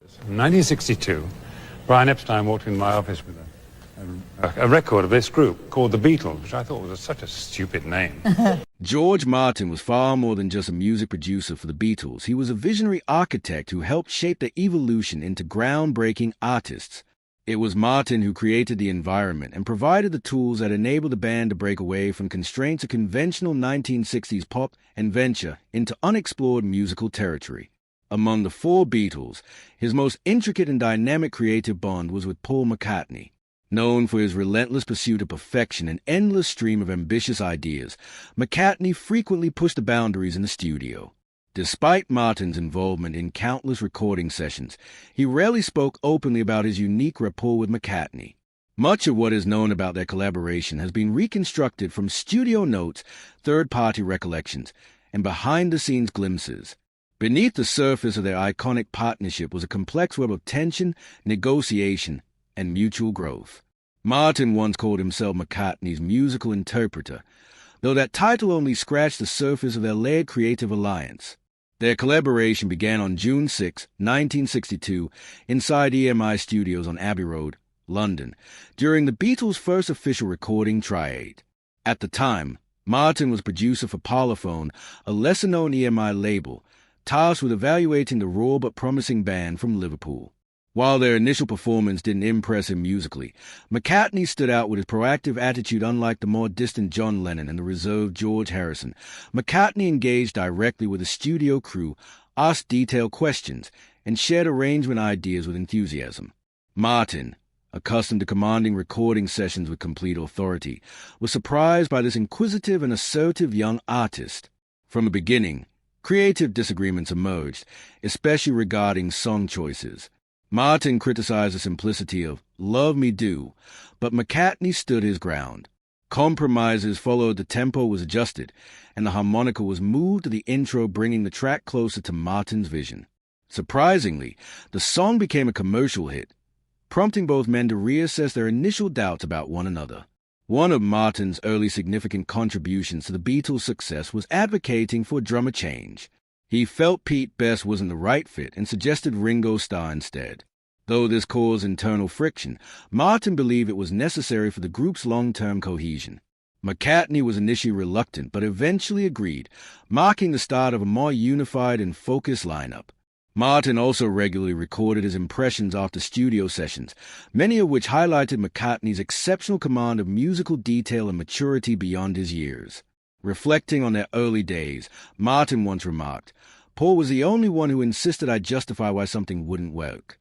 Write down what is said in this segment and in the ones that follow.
In 1962, Brian Epstein walked into my office with a record of this group called the Beatles, which I thought was such a stupid name. George Martin was far more than just a music producer for the Beatles. He was a visionary architect who helped shape their evolution into groundbreaking artists. It was Martin who created the environment and provided the tools that enabled the band to break away from constraints of conventional 1960s pop and venture into unexplored musical territory. Among the four Beatles, his most intricate and dynamic creative bond was with Paul McCartney. Known for his relentless pursuit of perfection and endless stream of ambitious ideas, McCartney frequently pushed the boundaries in the studio. Despite Martin's involvement in countless recording sessions, he rarely spoke openly about his unique rapport with McCartney. Much of what is known about their collaboration has been reconstructed from studio notes, third-party recollections, and behind-the-scenes glimpses. Beneath the surface of their iconic partnership was a complex web of tension, negotiation, and mutual growth. Martin once called himself McCartney's musical interpreter, though that title only scratched the surface of their layered creative alliance. Their collaboration began on June 6, 1962, inside EMI Studios on Abbey Road, London, during the Beatles' first official recording triad. At the time, Martin was producer for Parlophone, a lesser-known EMI label, tasked with evaluating the raw but promising band from Liverpool. While their initial performance didn't impress him musically, McCartney stood out with his proactive attitude unlike the more distant John Lennon and the reserved George Harrison. McCartney engaged directly with the studio crew, asked detailed questions, and shared arrangement ideas with enthusiasm. Martin, accustomed to commanding recording sessions with complete authority, was surprised by this inquisitive and assertive young artist. From the beginning, creative disagreements emerged, especially regarding song choices. Martin criticized the simplicity of Love Me Do, but McCartney stood his ground. Compromises followed, the tempo was adjusted, and the harmonica was moved to the intro, bringing the track closer to Martin's vision. Surprisingly, the song became a commercial hit, prompting both men to reassess their initial doubts about one another. One of Martin's early significant contributions to the Beatles' success was advocating for a drummer change. He felt Pete Best wasn't the right fit and suggested Ringo Starr instead. Though this caused internal friction, Martin believed it was necessary for the group's long-term cohesion. McCartney was initially reluctant but eventually agreed, marking the start of a more unified and focused lineup. Martin also regularly recorded his impressions after studio sessions, many of which highlighted McCartney's exceptional command of musical detail and maturity beyond his years. Reflecting on their early days, Martin once remarked, "Paul was the only one who insisted I justify why something wouldn't work."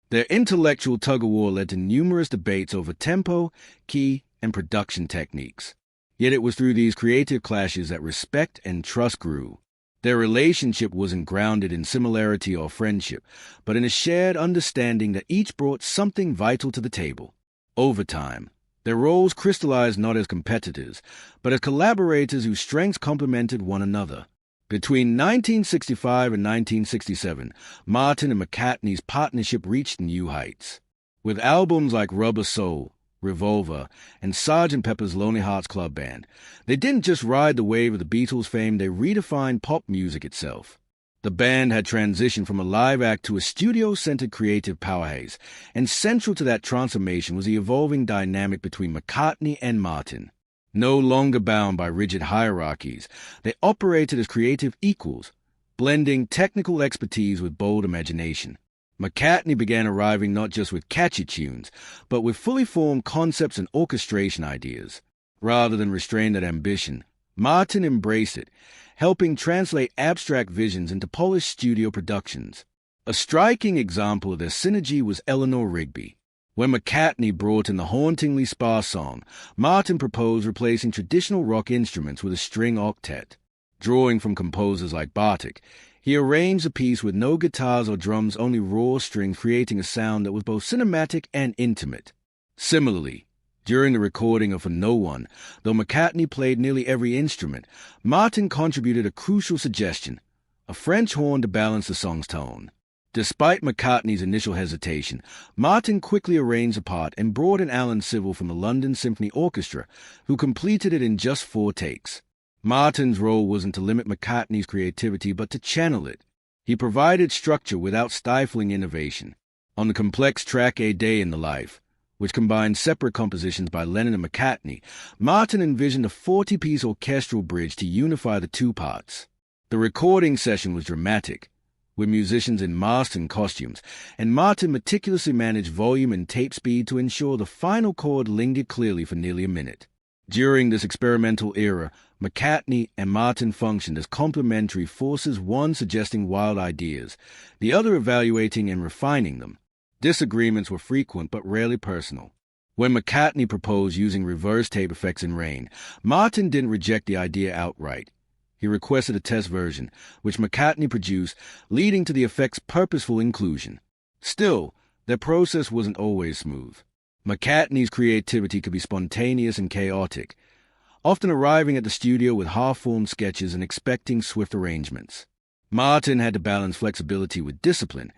Their intellectual tug-of-war led to numerous debates over tempo, key, and production techniques. Yet it was through these creative clashes that respect and trust grew. Their relationship wasn't grounded in similarity or friendship, but in a shared understanding that each brought something vital to the table. Over time, their roles crystallized not as competitors, but as collaborators whose strengths complemented one another. Between 1965 and 1967, Martin and McCartney's partnership reached new heights. With albums like Rubber Soul, Revolver, and Sgt. Pepper's Lonely Hearts Club Band, they didn't just ride the wave of the Beatles' fame, they redefined pop music itself. The band had transitioned from a live act to a studio-centered creative powerhouse, and central to that transformation was the evolving dynamic between McCartney and Martin. No longer bound by rigid hierarchies, they operated as creative equals, blending technical expertise with bold imagination. McCartney began arriving not just with catchy tunes, but with fully formed concepts and orchestration ideas. Rather than restrain that ambition, Martin embraced it, helping translate abstract visions into polished studio productions. A striking example of their synergy was Eleanor Rigby. When McCartney brought in the hauntingly sparse song, Martin proposed replacing traditional rock instruments with a string octet. Drawing from composers like Bartók, he arranged the piece with no guitars or drums, only raw strings, creating a sound that was both cinematic and intimate. Similarly, during the recording of For No One, though McCartney played nearly every instrument, Martin contributed a crucial suggestion, a French horn to balance the song's tone. Despite McCartney's initial hesitation, Martin quickly arranged the part and brought in Alan Civil from the London Symphony Orchestra, who completed it in just 4 takes. Martin's role wasn't to limit McCartney's creativity, but to channel it. He provided structure without stifling innovation. On the complex track A Day in the Life, which combined separate compositions by Lennon and McCartney, Martin envisioned a 40-piece orchestral bridge to unify the two parts. The recording session was dramatic, with musicians in masks and costumes, and Martin meticulously managed volume and tape speed to ensure the final chord lingered clearly for nearly a minute. During this experimental era, McCartney and Martin functioned as complementary forces, one suggesting wild ideas, the other evaluating and refining them. Disagreements were frequent but rarely personal. When McCartney proposed using reverse tape effects in Rain, Martin didn't reject the idea outright. He requested a test version, which McCartney produced, leading to the effect's purposeful inclusion. Still, their process wasn't always smooth. McCartney's creativity could be spontaneous and chaotic, often arriving at the studio with half-formed sketches and expecting swift arrangements. Martin had to balance flexibility with discipline,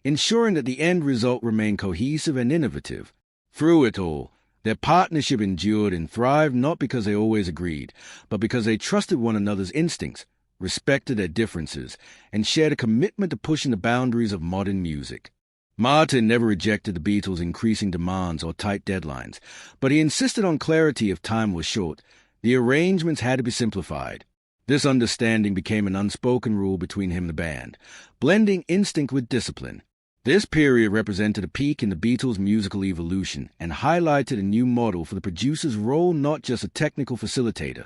ensuring that the end result remained cohesive and innovative. Through it all, their partnership endured and thrived not because they always agreed, but because they trusted one another's instincts, respected their differences, and shared a commitment to pushing the boundaries of modern music. Martin never rejected the Beatles' increasing demands or tight deadlines, but he insisted on clarity if time was short. The arrangements had to be simplified. This understanding became an unspoken rule between him and the band, blending instinct with discipline. This period represented a peak in the Beatles' musical evolution and highlighted a new model for the producer's role, not just a technical facilitator,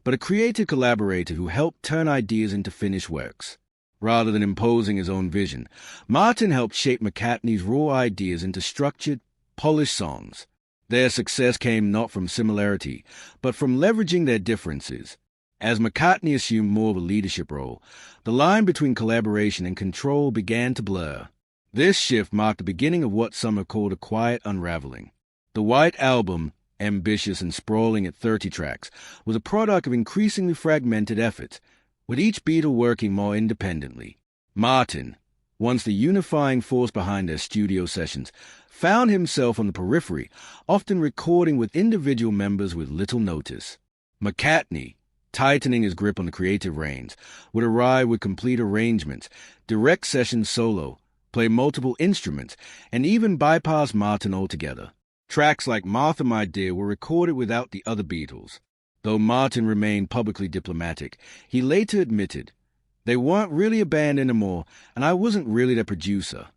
but a creative collaborator who helped turn ideas into finished works. Rather than imposing his own vision, Martin helped shape McCartney's raw ideas into structured, polished songs. Their success came not from similarity, but from leveraging their differences. As McCartney assumed more of a leadership role, the line between collaboration and control began to blur. This shift marked the beginning of what some have called a quiet unraveling. The White Album, ambitious and sprawling at 30 tracks, was a product of increasingly fragmented efforts, with each Beatle working more independently. Martin, once the unifying force behind their studio sessions, found himself on the periphery, often recording with individual members with little notice. McCartney, tightening his grip on the creative reins, would arrive with complete arrangements, direct sessions solo, play multiple instruments, and even bypass Martin altogether. Tracks like Martha My Dear were recorded without the other Beatles. Though Martin remained publicly diplomatic, he later admitted, "They weren't really a band anymore, and I wasn't really their producer."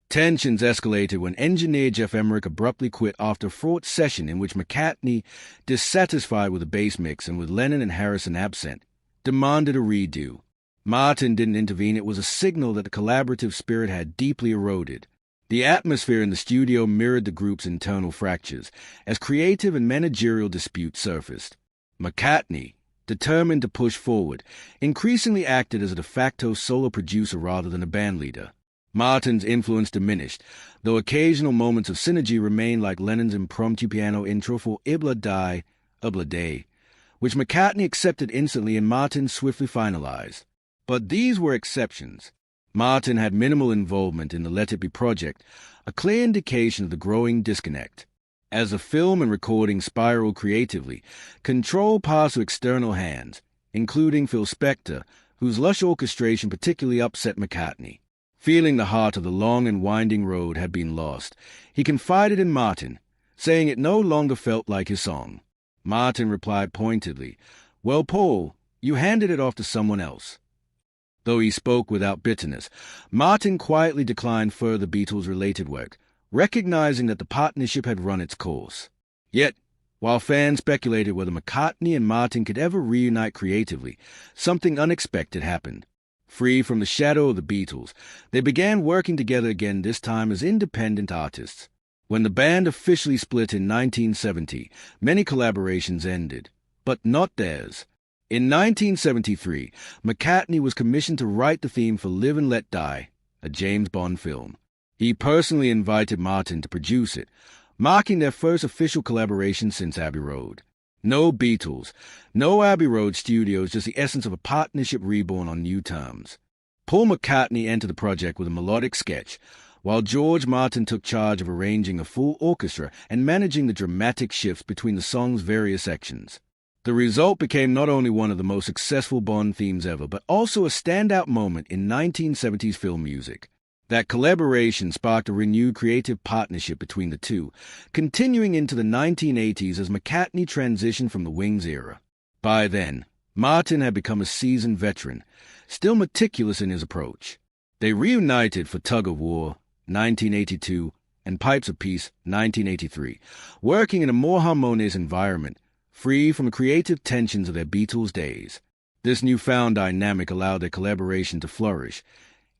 Tensions escalated when engineer Jeff Emmerich abruptly quit after a fraught session in which McCartney, dissatisfied with the bass mix and with Lennon and Harrison absent, demanded a redo. Martin didn't intervene. It was a signal that the collaborative spirit had deeply eroded. The atmosphere in the studio mirrored the group's internal fractures, as creative and managerial disputes surfaced. McCartney, determined to push forward, increasingly acted as a de facto solo producer rather than a bandleader. Martin's influence diminished, though occasional moments of synergy remained, like Lennon's impromptu piano intro for Ibla Die, Ubla Day, which McCartney accepted instantly and Martin swiftly finalized. But these were exceptions. Martin had minimal involvement in the Let It Be project, a clear indication of the growing disconnect. As the film and recording spiraled creatively, control passed to external hands, including Phil Spector, whose lush orchestration particularly upset McCartney. Feeling the heart of the long and winding road had been lost, he confided in Martin, saying it no longer felt like his song. Martin replied pointedly, "Well, Paul, you handed it off to someone else." Though he spoke without bitterness, Martin quietly declined further Beatles-related work, recognizing that the partnership had run its course. Yet, while fans speculated whether McCartney and Martin could ever reunite creatively, something unexpected happened. Free from the shadow of the Beatles, they began working together again, this time as independent artists. When the band officially split in 1970, many collaborations ended, but not theirs. In 1973, McCartney was commissioned to write the theme for Live and Let Die, a James Bond film. He personally invited Martin to produce it, marking their first official collaboration since Abbey Road. No Beatles, no Abbey Road Studios, just the essence of a partnership reborn on new terms. Paul McCartney entered the project with a melodic sketch, while George Martin took charge of arranging a full orchestra and managing the dramatic shifts between the song's various sections. The result became not only one of the most successful Bond themes ever, but also a standout moment in 1970s film music. That collaboration sparked a renewed creative partnership between the two, continuing into the 1980s as McCartney transitioned from the Wings era. By then, Martin had become a seasoned veteran, still meticulous in his approach. They reunited for Tug of War, 1982, and Pipes of Peace, 1983, working in a more harmonious environment, free from the creative tensions of their Beatles days. This newfound dynamic allowed their collaboration to flourish,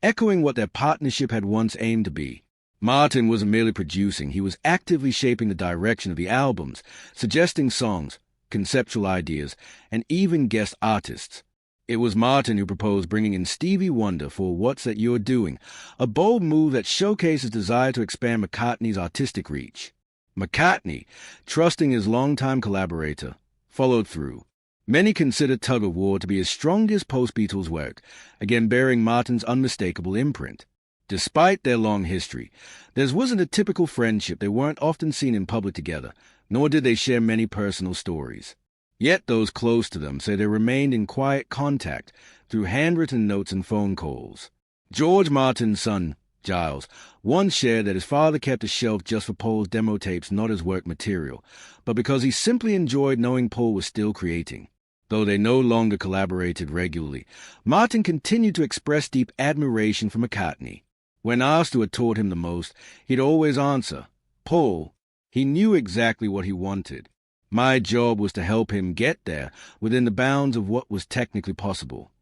echoing what their partnership had once aimed to be. Martin wasn't merely producing, he was actively shaping the direction of the albums, suggesting songs, conceptual ideas, and even guest artists. It was Martin who proposed bringing in Stevie Wonder for What's That You're Doing, a bold move that showcased his desire to expand McCartney's artistic reach. McCartney, trusting his longtime collaborator, followed through. Many consider Tug of War to be his strongest post-Beatles work, again bearing Martin's unmistakable imprint. Despite their long history, theirs wasn't a typical friendship. They weren't often seen in public together, nor did they share many personal stories. Yet those close to them say they remained in quiet contact through handwritten notes and phone calls. George Martin's son, Giles, once shared that his father kept a shelf just for Paul's demo tapes, not as work material, but because he simply enjoyed knowing Paul was still creating. Though they no longer collaborated regularly, Martin continued to express deep admiration for McCartney. When asked who had taught him the most, he'd always answer, Paul. He knew exactly what he wanted. My job was to help him get there within the bounds of what was technically possible.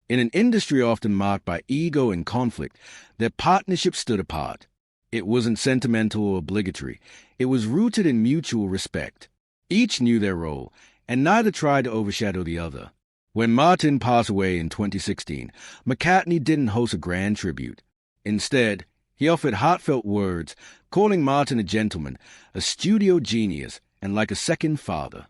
In an industry often marked by ego and conflict, their partnership stood apart. It wasn't sentimental or obligatory. It was rooted in mutual respect. Each knew their role, and neither tried to overshadow the other. When Martin passed away in 2016, McCartney didn't host a grand tribute. Instead, he offered heartfelt words, calling Martin a gentleman, a studio genius, and like a second father.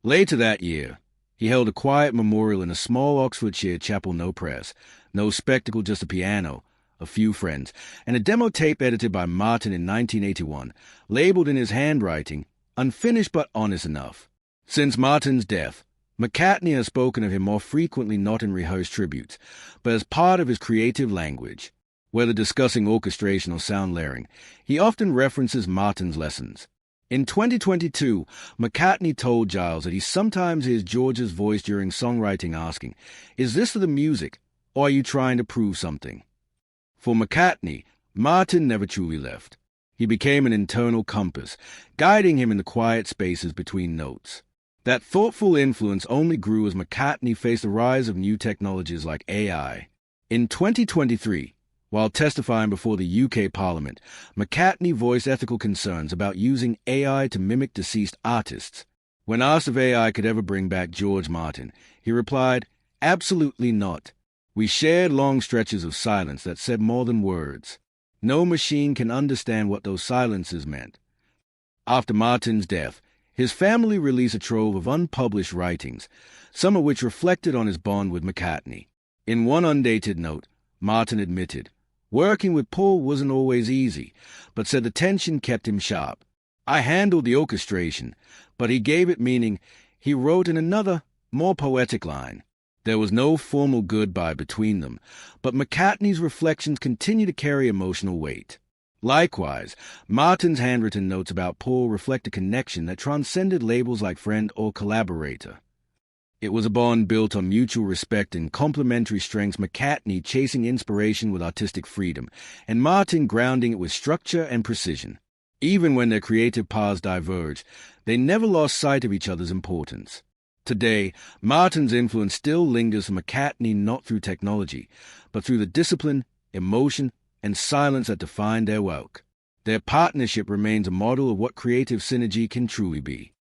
Later that year, he held a quiet memorial in a small Oxfordshire chapel, no press, no spectacle, just a piano, a few friends, and a demo tape edited by Martin in 1981, labeled in his handwriting, unfinished but honest enough. Since Martin's death, McCartney has spoken of him more frequently not in rehearsed tributes, but as part of his creative language. Whether discussing orchestration or sound layering, he often references Martin's lessons. In 2022, McCartney told Giles that he sometimes hears George's voice during songwriting asking, "Is this for the music, or are you trying to prove something?" For McCartney, Martin never truly left. He became an internal compass, guiding him in the quiet spaces between notes. That thoughtful influence only grew as McCartney faced the rise of new technologies like AI. In 2023, while testifying before the UK Parliament, McCartney voiced ethical concerns about using AI to mimic deceased artists. When asked if AI could ever bring back George Martin, he replied, "Absolutely not. We shared long stretches of silence that said more than words. No machine can understand what those silences meant." After Martin's death, his family released a trove of unpublished writings, some of which reflected on his bond with McCartney. In one undated note, Martin admitted, "Working with Paul wasn't always easy, but said the tension kept him sharp. I handled the orchestration, but he gave it meaning." He wrote in another, more poetic line, "There was no formal goodbye between them, but McCartney's reflections continue to carry emotional weight." Likewise, Martin's handwritten notes about Paul reflect a connection that transcended labels like friend or collaborator. It was a bond built on mutual respect and complementary strengths, McCartney chasing inspiration with artistic freedom, and Martin grounding it with structure and precision. Even when their creative paths diverged, they never lost sight of each other's importance. Today, Martin's influence still lingers for McCartney, not through technology, but through the discipline, emotion, and silence that define their work. Their partnership remains a model of what creative synergy can truly be.